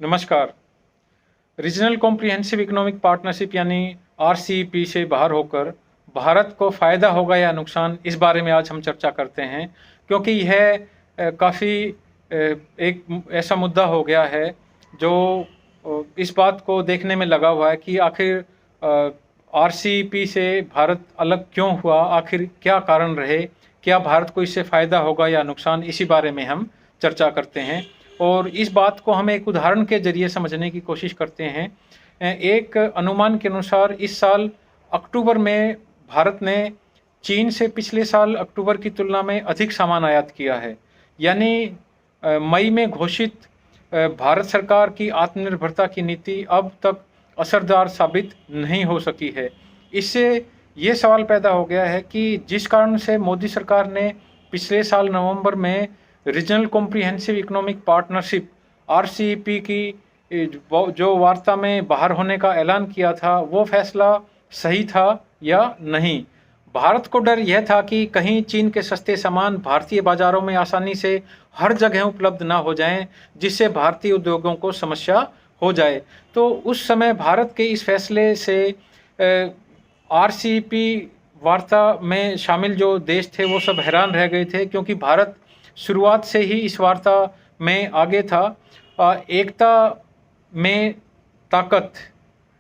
नमस्कार। Regional comprehensive economic partnership यानी RCEP से बाहर होकर भारत को फ़ायदा होगा या नुकसान, इस बारे में आज हम चर्चा करते हैं। क्योंकि यह काफ़ी एक ऐसा मुद्दा हो गया है जो इस बात को देखने में लगा हुआ है कि आखिर आरसीईपी से भारत अलग क्यों हुआ, आखिर क्या कारण रहे, क्या भारत को इससे फ़ायदा होगा या नुकसान, इसी बारे में हम चर्चा करते हैं। और इस बात को हम एक उदाहरण के ज़रिए समझने की कोशिश करते हैं। एक अनुमान के अनुसार इस साल अक्टूबर में भारत ने चीन से पिछले साल अक्टूबर की तुलना में अधिक सामान आयात किया है। यानी मई में घोषित भारत सरकार की आत्मनिर्भरता की नीति अब तक असरदार साबित नहीं हो सकी है। इससे ये सवाल पैदा हो गया है कि जिस कारण से मोदी सरकार ने पिछले साल नवंबर में regional comprehensive economic partnership RCEP की जो वार्ता में बाहर होने का ऐलान किया था, वो फैसला सही था या नहीं। भारत को डर यह था कि कहीं चीन के सस्ते सामान भारतीय बाजारों में आसानी से हर जगह उपलब्ध ना हो जाएं, जिससे भारतीय उद्योगों को समस्या हो जाए। तो उस समय भारत के इस फैसले से आरसीईपी वार्ता में शामिल जो देश थे वो सब हैरान रह गए थे, क्योंकि भारत शुरुआत से ही इस वार्ता में आगे था। एकता में ताकत,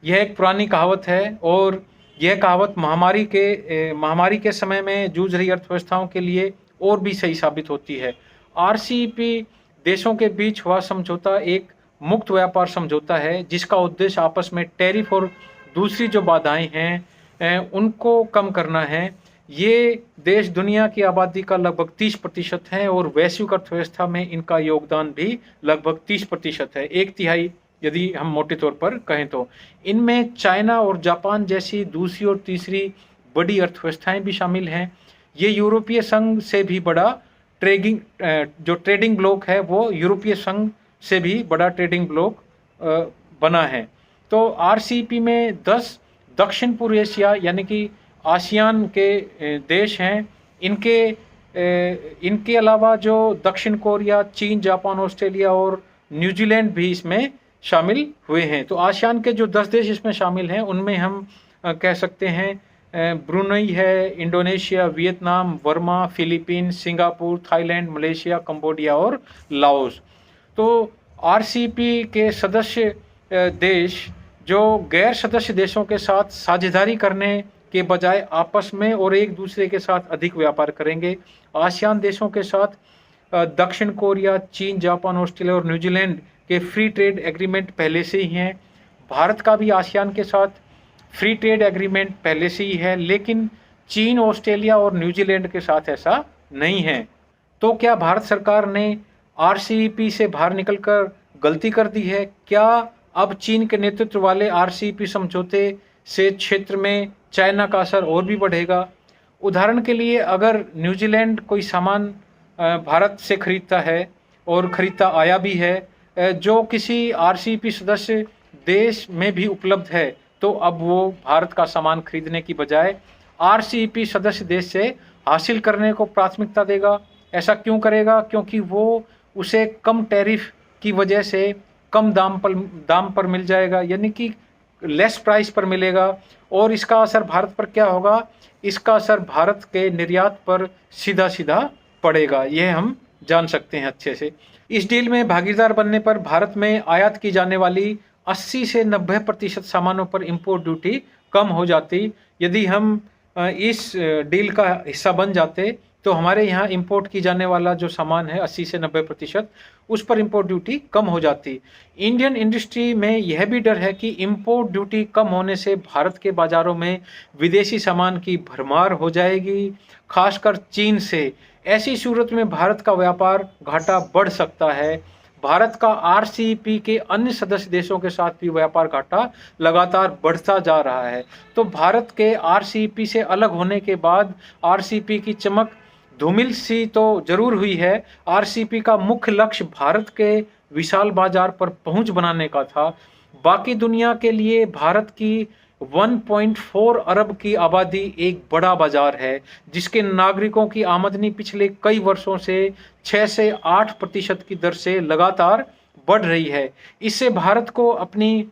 यह एक पुरानी कहावत है और यह कहावत महामारी के समय में जूझ रही अर्थव्यवस्थाओं के लिए और भी सही साबित होती है। आरसीईपी देशों के बीच हुआ समझौता एक मुक्त व्यापार समझौता है, जिसका उद्देश्य आपस में टैरिफ और दूसरी जो बाधाएं हैं उनको कम करना है। ये देश दुनिया की आबादी का लगभग 30% है और वैश्विक अर्थव्यवस्था में इनका योगदान भी लगभग 30% है, एक तिहाई यदि हम मोटे तौर पर कहें तो। इनमें चाइना और जापान जैसी दूसरी और तीसरी बड़ी अर्थव्यवस्थाएं भी शामिल हैं। ये यूरोपीय संघ से भी बड़ा ट्रेडिंग ब्लॉक है, वो यूरोपीय संघ से भी बड़ा ट्रेडिंग ब्लॉक बना है। तो आरसीईपी में 10 दक्षिण पूर्व एशिया यानी कि आसियान के देश हैं। इनके अलावा जो दक्षिण कोरिया, चीन, जापान, ऑस्ट्रेलिया और न्यूजीलैंड भी इसमें शामिल हुए हैं। तो आसियान के जो 10 देश इसमें शामिल हैं उनमें हम कह सकते हैं ब्रुनई है, Indonesia, Vietnam, Verma, Philippines, Singapore, Thailand, Malaysia, Cambodia और लाओस। तो आरसीईपी के सदस्य देश जो गैर सदस्य देशों के साथ साझेदारी करने के बजाय आपस में और एक दूसरे के साथ अधिक व्यापार करेंगे। आसियान देशों के साथ दक्षिण कोरिया, चीन, जापान, ऑस्ट्रेलिया और न्यूजीलैंड के फ्री ट्रेड एग्रीमेंट पहले से ही हैं। भारत का भी आसियान के साथ फ्री ट्रेड एग्रीमेंट पहले से ही है, लेकिन चीन, ऑस्ट्रेलिया और न्यूजीलैंड के साथ ऐसा नहीं है। तो क्या भारत सरकार ने आरसीईपी से बाहर निकलकर गलती कर दी है? क्या अब चीन के नेतृत्व वाले आरसीईपी समझौते से क्षेत्र में चाइना का असर और भी बढ़ेगा? उदाहरण के लिए, अगर न्यूजीलैंड कोई सामान भारत से खरीदता है और खरीदता आया भी है जो किसी आरसीईपी सदस्य देश में भी उपलब्ध है, तो अब वो भारत का सामान खरीदने की बजाय आरसीईपी सदस्य देश से हासिल करने को प्राथमिकता देगा। ऐसा क्यों करेगा? क्योंकि वो उसे कम टैरिफ की वजह से कम दाम पर मिल जाएगा, यानी कि लेस प्राइस पर मिलेगा। और इसका असर भारत पर क्या होगा? इसका असर भारत के निर्यात पर सीधा सीधा पड़ेगा, यह हम जान सकते हैं अच्छे से। इस डील में भागीदार बनने पर भारत में आयात की जाने वाली 80 से 90% सामानों पर इंपोर्ट ड्यूटी कम हो जाती। यदि हम इस डील का हिस्सा बन जाते तो हमारे यहाँ इंपोर्ट की जाने वाला जो सामान है 80 से 90%, उस पर इंपोर्ट ड्यूटी कम हो जाती। इंडियन इंडस्ट्री में यह भी डर है कि इंपोर्ट ड्यूटी कम होने से भारत के बाज़ारों में विदेशी सामान की भरमार हो जाएगी, खासकर चीन से। ऐसी सूरत में भारत का व्यापार घाटा बढ़ सकता है। भारत का आरसीईपी के अन्य सदस्य देशों के साथ भी व्यापार घाटा लगातार बढ़ता जा रहा है। तो भारत के आरसीईपी से अलग होने के बाद आरसीईपी की चमक धूमिल सी तो जरूर हुई है। आरसीईपी का मुख्य लक्ष्य भारत के विशाल बाजार पर पहुंच बनाने का था। बाकी दुनिया के लिए भारत की 1.4 अरब की आबादी एक बड़ा बाजार है, जिसके नागरिकों की आमदनी पिछले कई वर्षों से 6 से 8% की दर से लगातार बढ़ रही है। इससे भारत को अपनी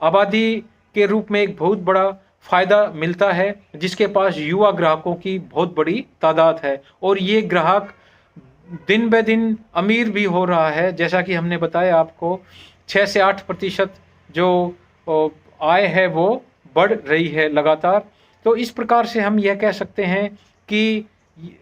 आबादी के रूप में एक बहुत बड़ा फ़ायदा मिलता है, जिसके पास युवा ग्राहकों की बहुत बड़ी तादाद है और ये ग्राहक दिन ब दिन अमीर भी हो रहा है। जैसा कि हमने बताया आपको, 6 से 8% जो आय है वो बढ़ रही है लगातार। तो इस प्रकार से हम यह कह सकते हैं कि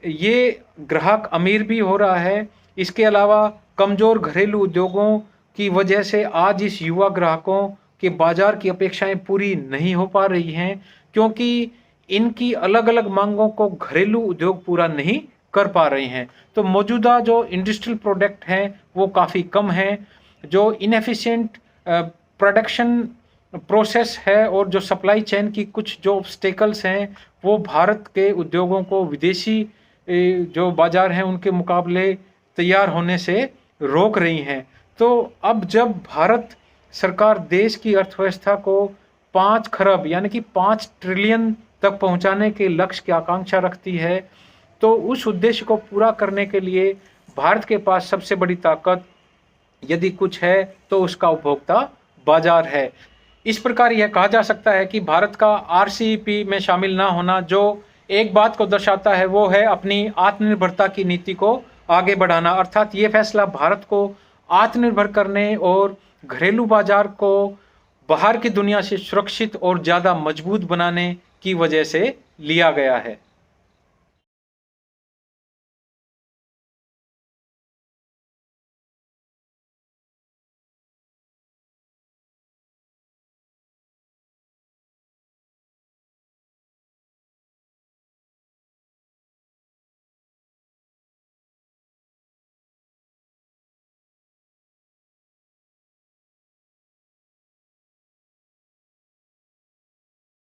ये ग्राहक अमीर भी हो रहा है। इसके अलावा कमज़ोर घरेलू उद्योगों की वजह से आज इस युवा ग्राहकों के बाज़ार की अपेक्षाएं पूरी नहीं हो पा रही हैं, क्योंकि इनकी अलग अलग मांगों को घरेलू उद्योग पूरा नहीं कर पा रहे हैं। तो मौजूदा जो इंडस्ट्रियल प्रोडक्ट हैं वो काफ़ी कम हैं। जो इनएफिशिएंट प्रोडक्शन प्रोसेस है और जो सप्लाई चेन की कुछ जो ऑब्स्टेकल्स हैं वो भारत के उद्योगों को विदेशी जो बाज़ार हैं उनके मुकाबले तैयार होने से रोक रही हैं। तो अब जब भारत सरकार देश की अर्थव्यवस्था को 5 खरब यानी कि 5 ट्रिलियन तक पहुंचाने के लक्ष्य की आकांक्षा रखती है, तो उस उद्देश्य को पूरा करने के लिए भारत के पास सबसे बड़ी ताकत यदि कुछ है तो उसका उपभोक्ता बाजार है। इस प्रकार यह कहा जा सकता है कि भारत का आरसीईपी में शामिल ना होना जो एक बात को दर्शाता है वो है अपनी आत्मनिर्भरता की नीति को आगे बढ़ाना। अर्थात ये फैसला भारत को आत्मनिर्भर करने और घरेलू बाजार को बाहर की दुनिया से सुरक्षित और ज़्यादा मजबूत बनाने की वजह से लिया गया है।